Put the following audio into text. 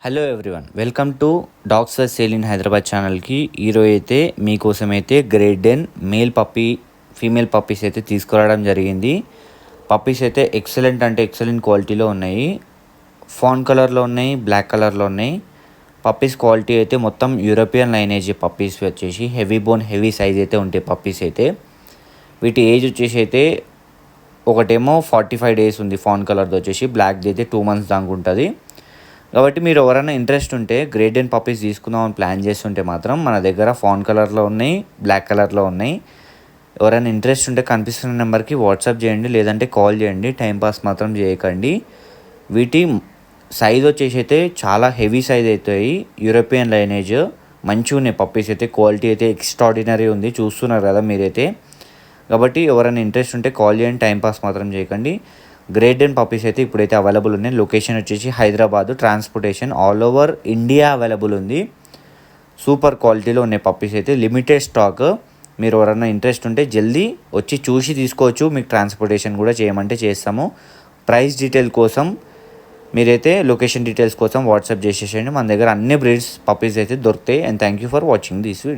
Hello everyone, welcome to dogs for sale in Hyderabad ఛానల్కి. ఈరోజు అయితే మీకోసం అయితే great dane male puppy female puppies అయితే తీసుకురావడం జరిగింది. పప్పీస్ అయితే ఎక్సలెంట్ అంటే ఎక్సలెంట్ క్వాలిటీలో ఉన్నాయి. ఫాన్ కలర్లో ఉన్నాయి, బ్లాక్ కలర్లో ఉన్నాయి. పప్పీస్ క్వాలిటీ అయితే మొత్తం యూరోపియన్ లైనేజ్ పప్పీస్ వచ్చేసి హెవీ బోన్ హెవీ సైజ్ అయితే ఉంటాయి పప్పీస్ అయితే. వీటి ఏజ్ వచ్చేసి అయితే ఒకటేమో 45 days ఉంది ఫాన్ కలర్ది వచ్చేసి, బ్లాక్ది అయితే 2 months దాకా ఉంటుంది. కాబట్టి మీరు ఎవరైనా ఇంట్రెస్ట్ ఉంటే గ్రేట్ డెన్ పప్పీస్ తీసుకుందామని ప్లాన్ చేస్తుంటే మాత్రం మన దగ్గర ఫాన్ కలర్లో ఉన్నాయి, బ్లాక్ కలర్లో ఉన్నాయి. ఎవరైనా ఇంట్రెస్ట్ ఉంటే కనిపిస్తున్న నెంబర్కి వాట్సాప్ చేయండి, లేదంటే కాల్ చేయండి. టైంపాస్ మాత్రం చేయకండి. వీటి సైజ్ వచ్చేసి అయితే చాలా హెవీ సైజ్ అవుతాయి, యూరోపియన్ లైనేజ్. మంచిగా ఉన్నాయి పప్పీస్ అయితే, క్వాలిటీ అయితే ఎక్స్ట్రాడినరీ ఉంది, చూస్తున్నారు కదా మీరైతే. కాబట్టి ఎవరైనా ఇంట్రెస్ట్ ఉంటే కాల్ చేయండి, టైంపాస్ మాత్రం చేయకండి. గ్రేట్ డెన్ పప్పీస్ అయితే ఇప్పుడైతే అవైలబుల్ ఉన్నాయి. లొకేషన్ వచ్చేసి Hyderabad, transportation all over India available ఉంది. సూపర్ క్వాలిటీలో ఉన్నాయి పప్పీస్ అయితే, లిమిటెడ్ స్టాక్. మీరు ఎవరైనా ఇంట్రెస్ట్ ఉంటే జల్దీ వచ్చి చూసి తీసుకోవచ్చు. మీకు ట్రాన్స్పోర్టేషన్ కూడా చేయమంటే చేస్తాము. ప్రైస్ డీటెయిల్ కోసం మీరైతే లొకేషన్ డీటెయిల్స్ కోసం వాట్సాప్ చేసేసేయండి. మన దగ్గర అన్ని బ్రీడ్స్ పప్పీస్ అయితే దొరుకుతాయి. And thank you for watching this video.